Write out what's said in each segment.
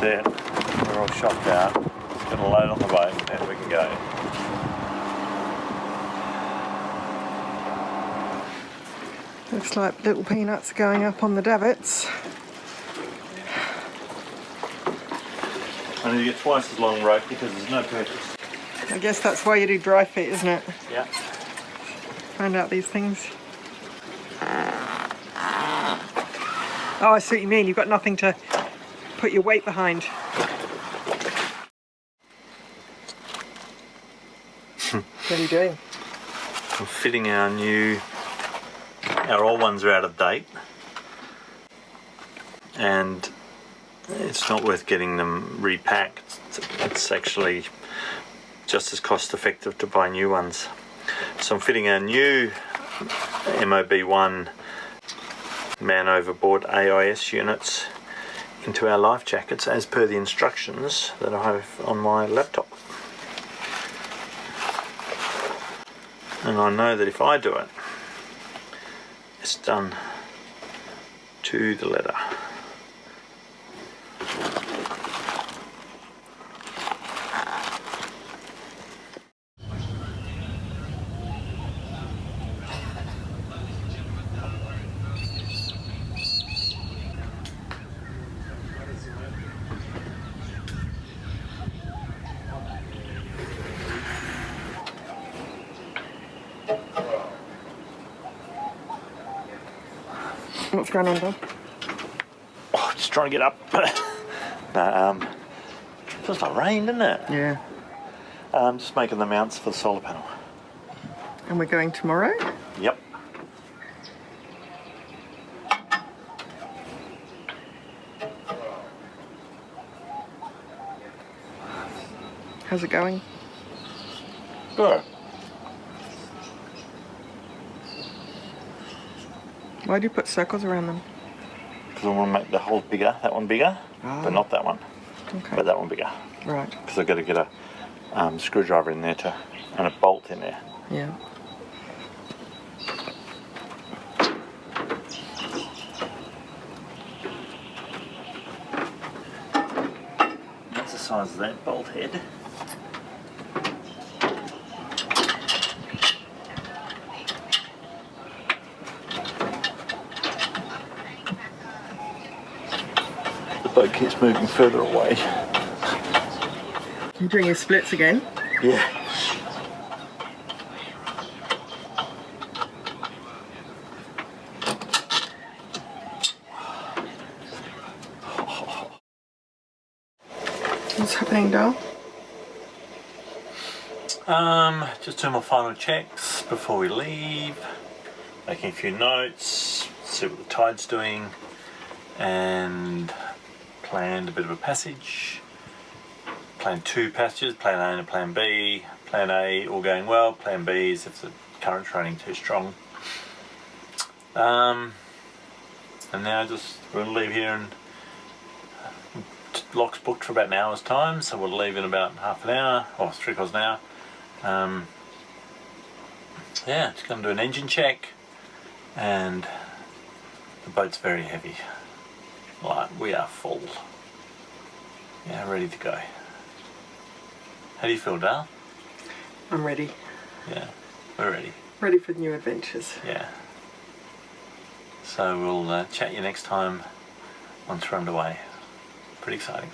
That's it. We're all shocked out. Just gonna load on the boat and then we can go. Looks like little peanuts are going up on the davits. I need to get twice as long rope because there's no purpose. I guess that's why you do dry feet, isn't it? Yeah. Find out these things. Oh, I see what you mean. You've got nothing to put your weight behind. What are you doing? I'm fitting our old ones are out of date. And it's not worth getting them repacked. It's actually just as cost effective to buy new ones. So I'm fitting our new MOB1 man overboard AIS units into our life jackets as per the instructions that I have on my laptop. And I know that if I do it, it's done to the letter. What's going on, Dom? Oh, just trying to get up. No, feels like rain, doesn't it? Yeah. Just making the mounts for the solar panel. And we're going tomorrow? Yep. How's it going? Good. Why do you put circles around them? Because I want to make the hole bigger, that one bigger, but not that one. Okay. But that one bigger. Right. Because I've got to get a screwdriver in there and a bolt in there. Yeah. That's the size of that bolt head. The boat keeps moving further away. You're doing your splits again? Yeah. What's happening, Dal? Just doing my final checks before we leave. Making a few notes, see what the tide's doing, and planned a bit of a passage. Planned 2 passages, plan A and plan B. Plan A all going well, plan B is if the current's running too strong. And now just we'll leave here and lock's booked for about an hour's time, so we'll leave in about half an hour, or 3/4 an hour. Yeah, just going to do an engine check, and the boat's very heavy. Like, we are full. Yeah, ready to go. How do you feel, Dale? I'm ready. Yeah, we're ready. Ready for new adventures. Yeah. So we'll chat you next time once we're underway. Pretty exciting.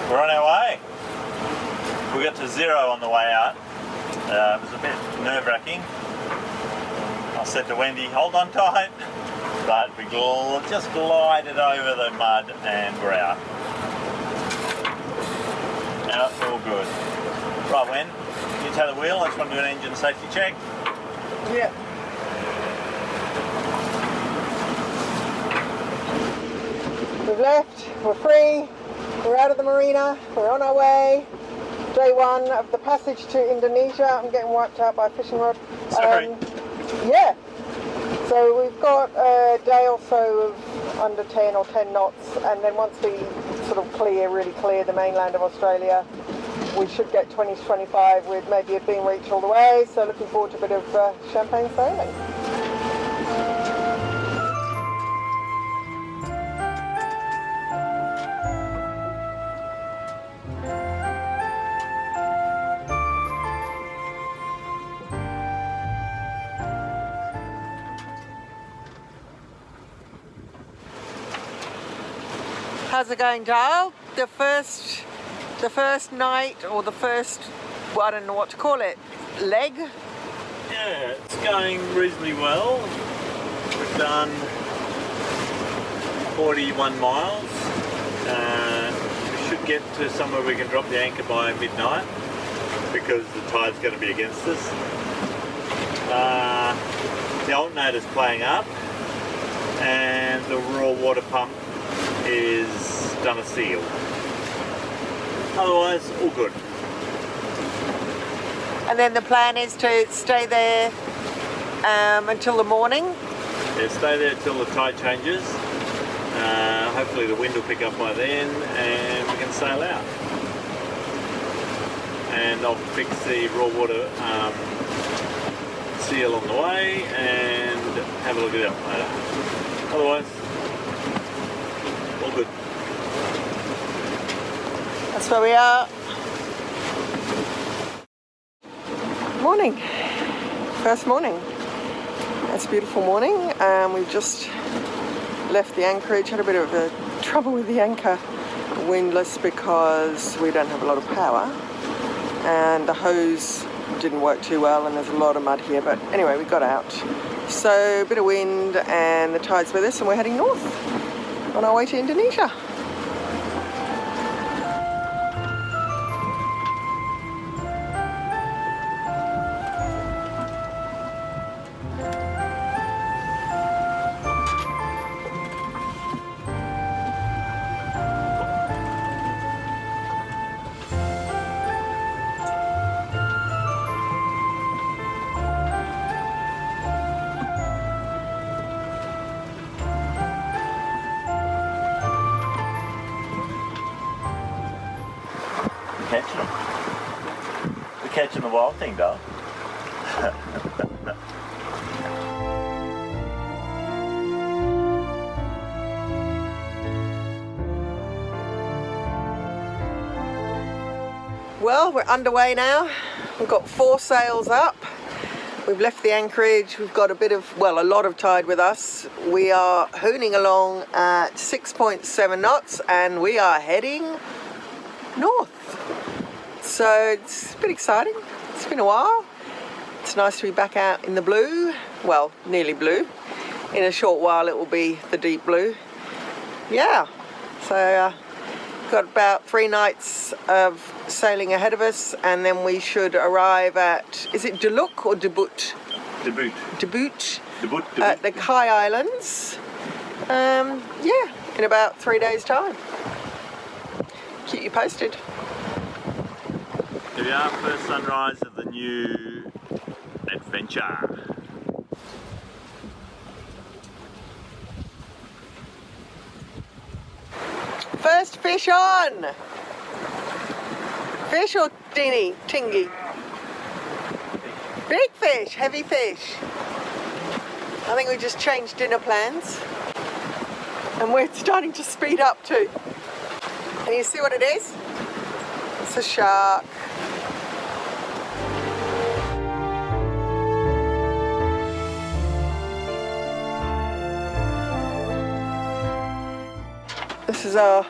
We're on our way. We got to 0 on the way out. It was a bit nerve-wracking. I said to Wendy, hold on tight. But we just glided over the mud and we're out. Now it's all good. Right, Wen, you take the wheel. I just want to do an engine safety check. Yeah. We've left, we're free, we're out of the marina, we're on our way. Day 1 of the passage to Indonesia. I'm getting wiped out by a fishing rod. Sorry. Yeah. So we've got a day or so of under 10 or 10 knots, and then once we sort of clear, really clear the mainland of Australia. We should get 20 to 25 with maybe it being reached all the way, so looking forward to a bit of champagne sailing. How's it going, Dale? The first night, or the first, well, I don't know what to call it, leg? Yeah, it's going reasonably well. We've done 41 miles. We should get to somewhere we can drop the anchor by midnight because the tide's going to be against us. The alternator's playing up and the raw water pump is done a seal. Otherwise, all good. And then the plan is to stay there until the morning? Yeah, stay there till the tide changes. Hopefully the wind will pick up by then and we can sail out. And I'll fix the raw water seal on the way and have a look at it later. Otherwise, all good. That's where we are. Morning. First morning. It's a beautiful morning. We've just left the anchorage. Had a bit of a trouble with the anchor windlass because we don't have a lot of power and the hose didn't work too well and there's a lot of mud here, but anyway, we got out. So a bit of wind and the tide's with us and we're heading north on our way to Indonesia. We're catching the wild thing, Dale. Well, we're underway now. We've got 4 sails up. We've left the anchorage. We've got a lot of tide with us. We are hooning along at 6.7 knots and we are heading north. So it's a bit exciting. It's been a while. It's nice to be back out in the blue. Well, nearly blue. In a short while it will be the deep blue. Yeah. So got about 3 nights of sailing ahead of us and then we should arrive at, is it Duluk or Debut? Debut. At the Kai Islands. In about 3 days' time. Keep you posted. Here we are, first sunrise of the new adventure. First fish on! Fish or tingy? Big fish, heavy fish. I think we just changed dinner plans and we're starting to speed up too. And you see what it is? It's a shark. This is our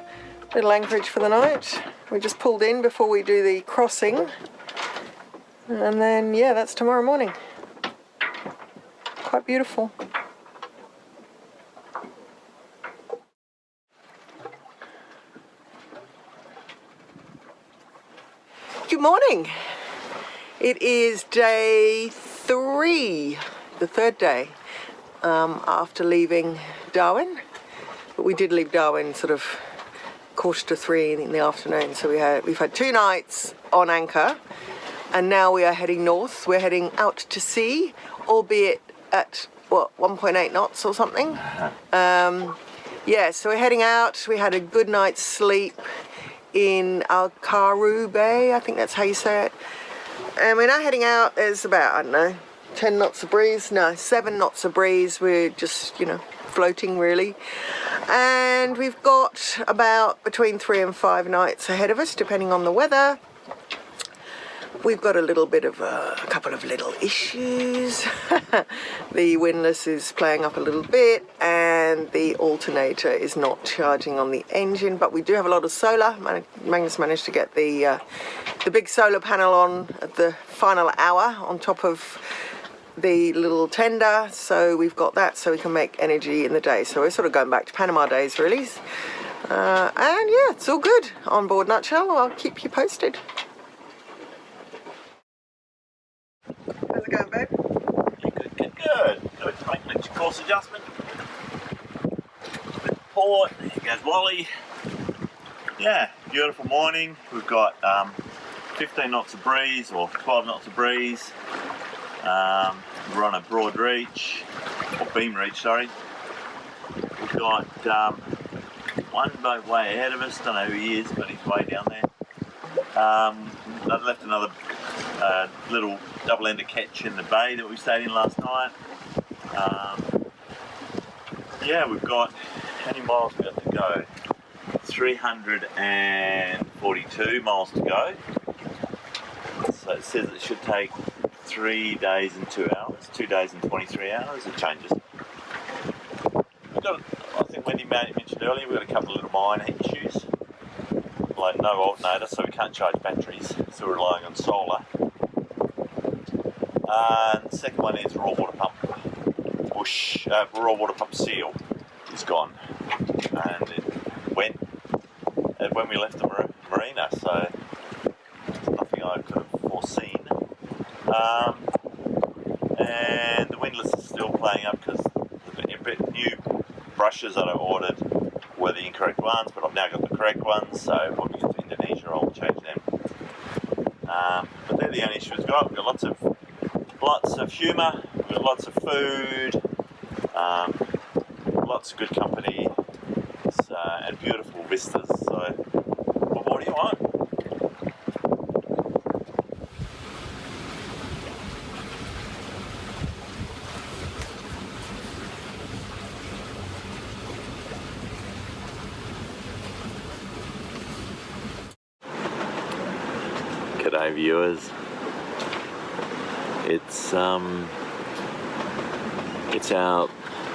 little anchorage for the night. We just pulled in before we do the crossing. And then, yeah, that's tomorrow morning. Quite beautiful. Good morning. It is day 3, the 3rd day after leaving Darwin. But we did leave Darwin sort of 2:45 in the afternoon, so we've had 2 nights on anchor, and now we are heading north. We're heading out to sea, albeit at 1.8 knots or something. Yeah, so we're heading out. We had a good night's sleep in Alcaru Bay, I think that's how you say it. And we're now heading out. There's about, I don't know, 10 knots of breeze. No, 7 knots of breeze. We're just, you know, floating really. And we've got about between 3 and 5 nights ahead of us, depending on the weather. We've got a little bit of a couple of little issues. The windlass is playing up a little bit and the alternator is not charging on the engine, but we do have a lot of solar. Magnus managed to get the big solar panel on at the final hour on top of the little tender, so we've got that so we can make energy in the day. So we're sort of going back to Panama days really. And yeah, it's all good. On board nutshell, I'll keep you posted. How's it going, babe? Good. Good to make an extra course adjustment. Port, there goes Wally. Yeah, beautiful morning. We've got 15 knots of breeze, or 12 knots of breeze. We're on a broad reach, or beam reach, sorry. We've got one boat way ahead of us, don't know who he is, but he's way down there. I left another little double-ended ketch in the bay that we stayed in last night. Yeah, we've got, how many miles we got to go? 342 miles to go. So it says it should take 3 days and 2 hours, 2 days and 23 hours. It changes. We've got, I think Wendy mentioned earlier, we've got a couple of little minor issues, like no alternator, so we can't charge batteries, so we're relying on solar. And the second one is raw water pump raw water pump seal is gone, and it went when we left the marina, so nothing I could have foreseen. And the windlass is still playing up because the new brushes that I ordered were the incorrect ones, but I've now got the correct ones, so when we get to Indonesia I'll change them. But they're the only issues we've got. We've got lots of humour, we've got lots of food, lots of good company, and beautiful vistas. So what more do you want? G'day viewers. It's our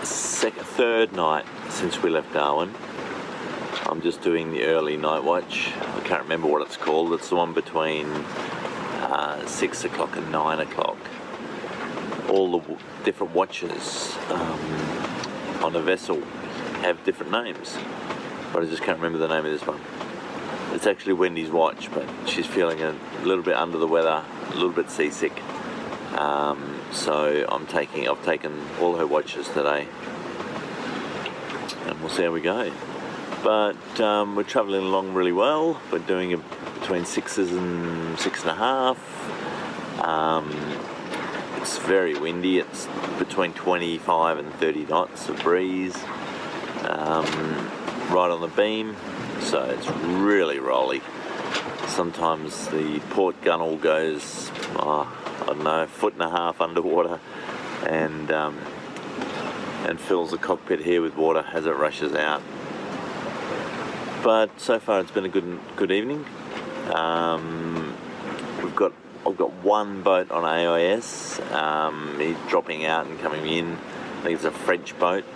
third night since we left Darwin. I'm just doing the early night watch. I can't remember what it's called. It's the one between 6 o'clock and 9 o'clock. All the different watches on a vessel have different names, but I just can't remember the name of this one. It's actually Wendy's watch, but she's feeling a little bit under the weather, a little bit seasick. So I've taken all her watches today, and we'll see how we go. But we're travelling along really well. We're doing it between 6s and 6.5. It's very windy. It's between 25 and 30 knots of breeze. Right on the beam, so it's really rolly. Sometimes the port gunnel goes, I don't know, 1.5 foot underwater, and fills the cockpit here with water as it rushes out. But so far it's been a good evening. I've got one boat on AIS. He's dropping out and coming in. I think it's a French boat.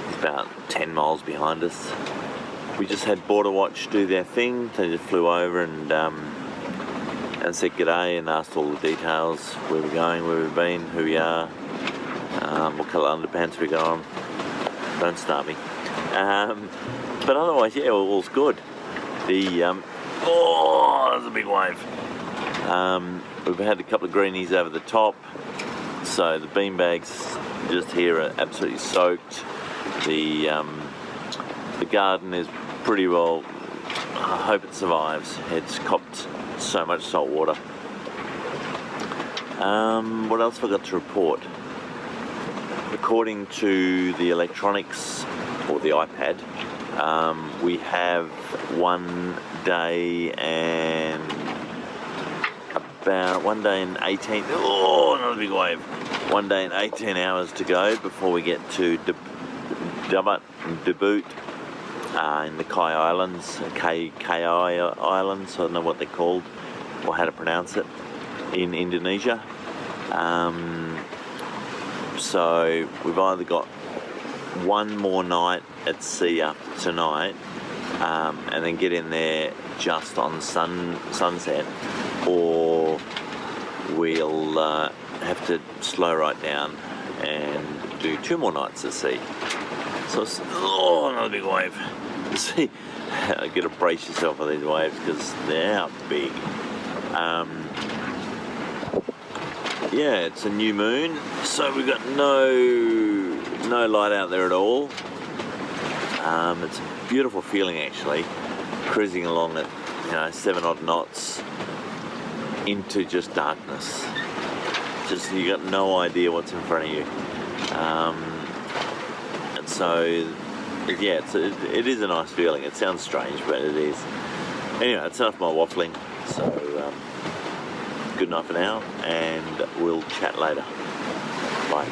It's about 10 miles behind us. We just had Border Watch do their thing. They just flew over and said g'day and asked all the details, where we're going, where we've been, who we are, what colour underpants we got on. Don't start me. But otherwise, yeah, all's good. Oh, there's a big wave. We've had a couple of greenies over the top, so the beanbags just here are absolutely soaked. The garden is pretty well, I hope it survives. It's copped so much salt water. What else have I got to report? according to the electronics or the iPad, we have 1 day and 18. Oh, another big wave. 1 day and 18 hours to go before we get to Davits in the Kai Islands, Ki Islands. I don't know what they're called or how to pronounce it, in Indonesia. So we've either got one more night at sea up tonight, and then get in there just on sunset, or we'll have to slow right down and do 2 more nights at sea. So it's, oh, another big wave. See, you got to brace yourself for these waves because they're big. Yeah, it's a new moon, so we've got no light out there at all. It's a beautiful feeling actually, cruising along at 7 odd knots into just darkness. Just you got no idea what's in front of you, and so yeah, it is a nice feeling. It sounds strange, but it is. Anyway, that's enough of my waffling. So good night for now, and we'll chat later. Bye.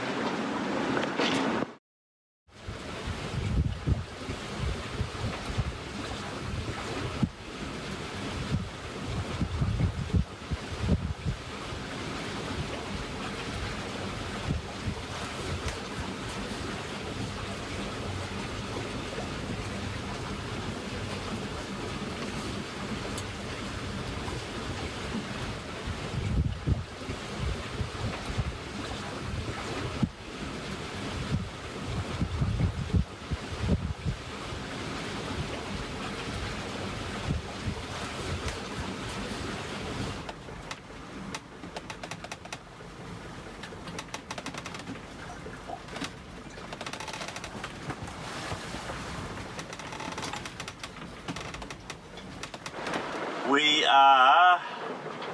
We are,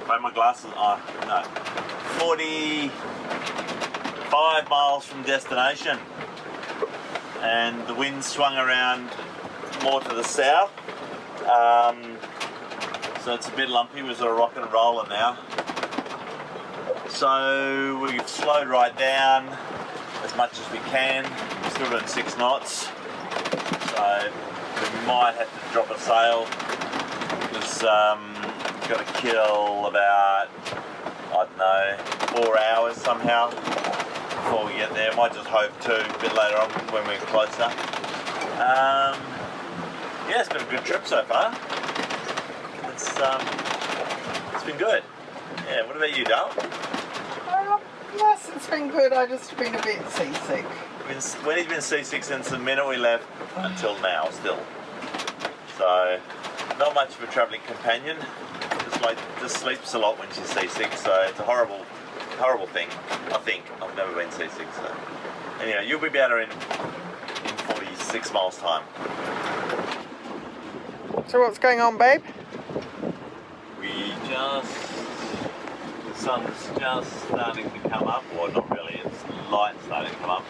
by my glasses, 45 miles from destination, and the wind swung around more to the south, so it's a bit lumpy. We're sort of rocking and rolling now. So we've slowed right down as much as we can. We're still doing 6 knots, so we might have to drop a sail. Got to kill about, I don't know, 4 hours somehow before we get there. Might just hove to a bit later on when we're closer. Yeah, it's been a good trip so far. It's been good. Yeah, what about you, Dal? Yes, it's been good. I've just been a bit seasick. Wendy's been seasick since the minute we left until now still. So not much of a travelling companion. Just sleeps a lot when she's seasick, so it's a horrible thing. I think I've never been seasick, so anyway, you'll be better in 46 miles time. So what's going on, babe? The sun's just starting to come up, or not really, it's light starting to come up.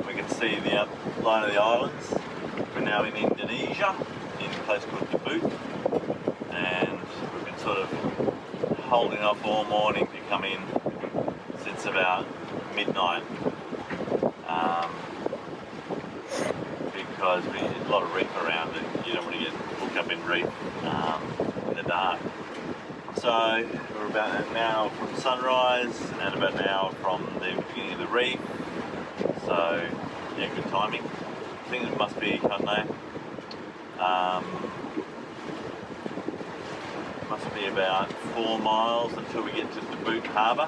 We can see the outline of the islands. We're now in Indonesia, in a place called Davits, and we've been sort of holding off all morning to come in since about midnight, because there's a lot of reef around and you don't want to get hooked up in reef in the dark. So we're about an hour from sunrise and about an hour from the beginning of the reef, so yeah, good timing. I think it must be, I don't know, must be about 4 miles until we get to the boot harbour.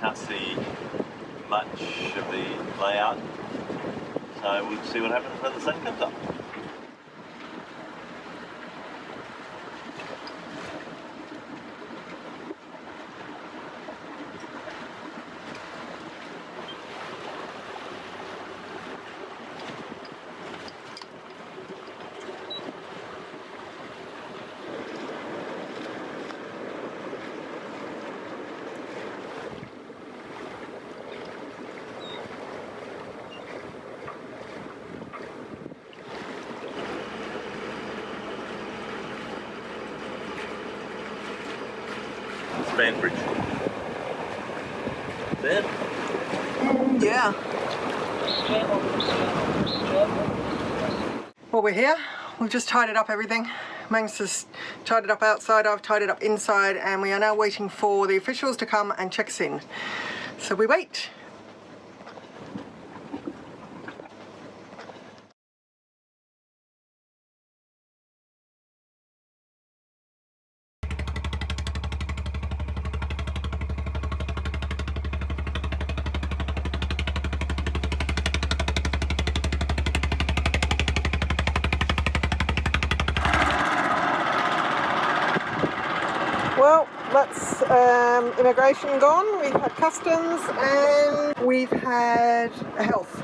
Can't see much of the layout, so we'll see what happens when the sun comes up. Span bridge. There? Yeah. Well, we're here. We've just tidied up everything. Magnus has tidied up outside, I've tidied up inside, and we are now waiting for the officials to come and check us in. So we wait. Well, that's immigration gone, we've had customs, and we've had health.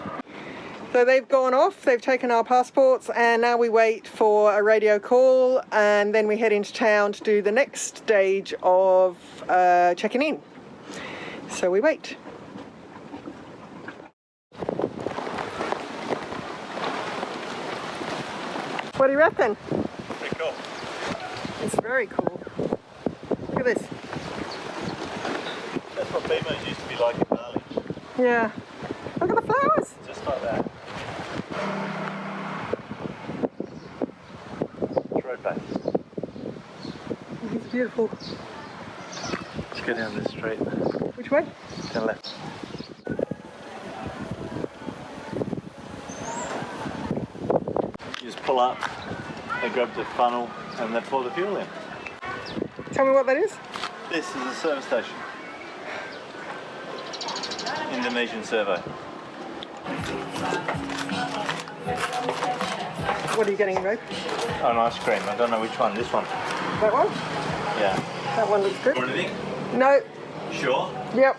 So they've gone off, they've taken our passports, and now we wait for a radio call, and then we head into town to do the next stage of checking in. So we wait. What do you reckon? Pretty cool. It's very cool. Look at this. That's what Bemo's used to be like in Bali. Yeah. Look at the flowers. Just like that. It's road base. It's beautiful. Let's go down this street. Which way? To the left. You just pull up, they grab the funnel, and they pour the fuel in. Tell me what that is. This is a service station. Indonesian servo. What are you getting, Rope? Oh, an ice cream. I don't know which one. This one. That one? Yeah. That one looks good. Want anything? No. Sure. Yep.